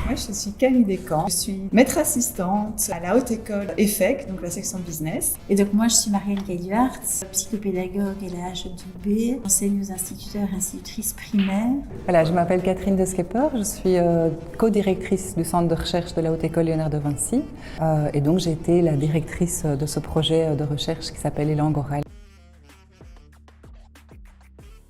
Moi, je suis Camille Descamps, je suis maître assistante à la Haute École EFEC, donc la section business. Et donc moi, je suis Marielle Gaillard, psychopédagogue à la HEIB, j'enseigne aux instituteurs et institutrices primaires. Voilà, je m'appelle Catherine de Schepper, je suis co-directrice du centre de recherche de la Haute École Léonard de Vinci. Et donc j'ai été la directrice de ce projet de recherche qui s'appelle les langues orales.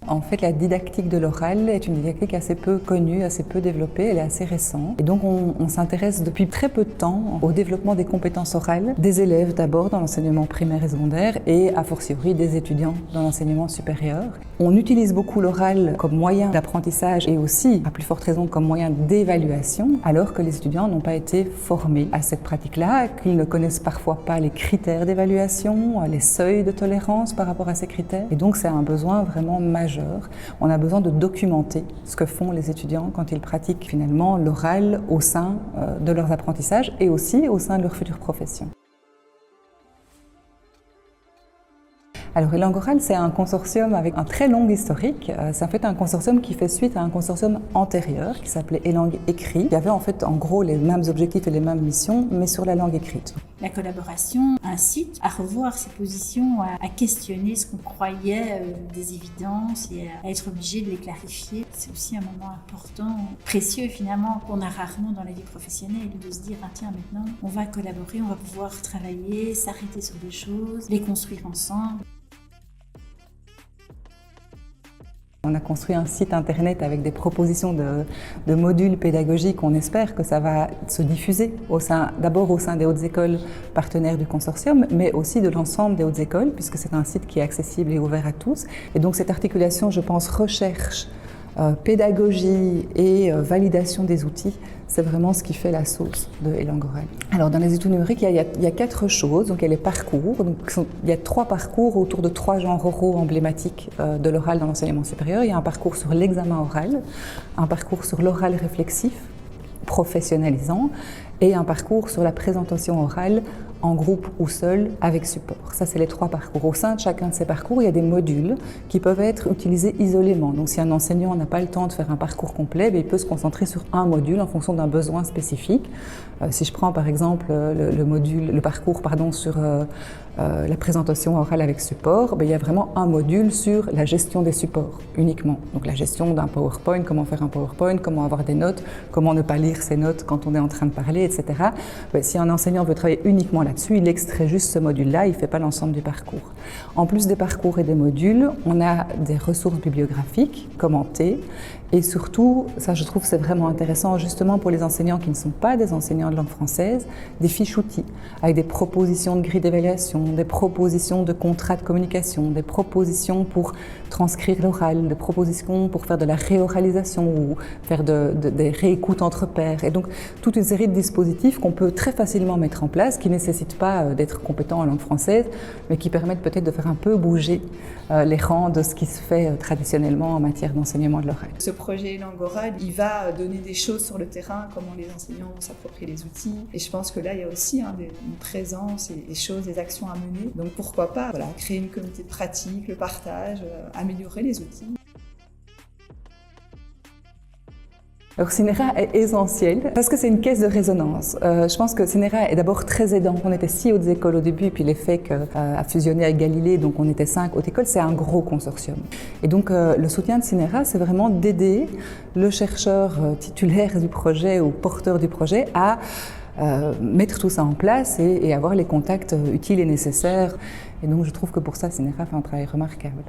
En fait, la didactique de l'oral est une didactique assez peu connue, assez peu développée, elle est assez récente. Et donc on s'intéresse depuis très peu de temps au développement des compétences orales des élèves d'abord dans l'enseignement primaire et secondaire et a fortiori des étudiants dans l'enseignement supérieur. On utilise beaucoup l'oral comme moyen d'apprentissage et aussi, à plus forte raison, comme moyen d'évaluation, alors que les étudiants n'ont pas été formés à cette pratique-là, qu'ils ne connaissent parfois pas les critères d'évaluation, les seuils de tolérance par rapport à ces critères. Et donc c'est un besoin vraiment majeur. On a besoin de documenter ce que font les étudiants quand ils pratiquent finalement l'oral au sein de leurs apprentissages et aussi au sein de leur future profession. Alors, les langues orales, c'est un consortium avec un très long historique. C'est en fait un consortium qui fait suite à un consortium antérieur qui s'appelait Langue écrite, qui avait en fait en gros les mêmes objectifs et les mêmes missions, mais sur la langue écrite. La collaboration incite à revoir ses positions, à questionner ce qu'on croyait des évidences et à être obligé de les clarifier. C'est aussi un moment important, précieux finalement, qu'on a rarement dans la vie professionnelle, de se dire ah, tiens, maintenant on va collaborer, on va pouvoir travailler, s'arrêter sur des choses, les construire ensemble. On a construit un site internet avec des propositions de modules pédagogiques. On espère que ça va se diffuser d'abord au sein des hautes écoles partenaires du consortium, mais aussi de l'ensemble des hautes écoles, puisque c'est un site qui est accessible et ouvert à tous. Et donc cette articulation, je pense, recherche, pédagogie et validation des outils, c'est vraiment ce qui fait la sauce de langues orales. Alors dans les études numériques, il y a 4 choses. Donc il y a les parcours. Donc, il y a 3 parcours autour de 3 genres oraux emblématiques de l'oral dans l'enseignement supérieur. Il y a un parcours sur l'examen oral, un parcours sur l'oral réflexif, professionnalisant, et un parcours sur la présentation orale en groupe ou seul avec support. Ça, c'est les 3 parcours. Au sein de chacun de ces parcours, il y a des modules qui peuvent être utilisés isolément. Donc, si un enseignant n'a pas le temps de faire un parcours complet, il peut se concentrer sur un module en fonction d'un besoin spécifique. Si je prends par exemple le parcours sur la présentation orale avec support, il y a vraiment un module sur la gestion des supports uniquement. Donc la gestion d'un PowerPoint, comment faire un PowerPoint, comment avoir des notes, comment ne pas lire ses notes quand on est en train de parler, etc. Si un enseignant veut travailler uniquement là-dessus, il extrait juste ce module-là, il ne fait pas l'ensemble du parcours. En plus des parcours et des modules, on a des ressources bibliographiques commentées et surtout, ça je trouve c'est vraiment intéressant justement pour les enseignants qui ne sont pas des enseignants de langue française, des fiches outils avec des propositions de grille d'évaluation, des propositions de contrats de communication, des propositions pour transcrire l'oral, des propositions pour faire de la réoralisation ou faire des réécoutes entre pairs. Et donc toute une série de dispositifs qu'on peut très facilement mettre en place, qui ne nécessitent pas d'être compétent en langue française, mais qui permettent peut-être de faire un peu bouger les rangs de ce qui se fait traditionnellement en matière d'enseignement de l'oral. Ce projet langue orale, il va donner des choses sur le terrain, comment les enseignants s'approprient les outils. Et je pense que là, il y a aussi une présence et des choses, des actions à mener. Donc pourquoi pas créer une communauté de pratique, le partage, améliorer les outils. Alors CNERA est essentiel parce que c'est une caisse de résonance. Je pense que CNERA est d'abord très aidant. On était 6 hautes écoles au début, puis l'EFEC a fusionné avec Galilée, donc on était 5 hautes écoles. C'est un gros consortium. Et donc le soutien de CNERA, c'est vraiment d'aider le chercheur titulaire du projet ou porteur du projet à mettre tout ça en place et avoir les contacts utiles et nécessaires. Et donc je trouve que pour ça, CNERA fait un travail remarquable.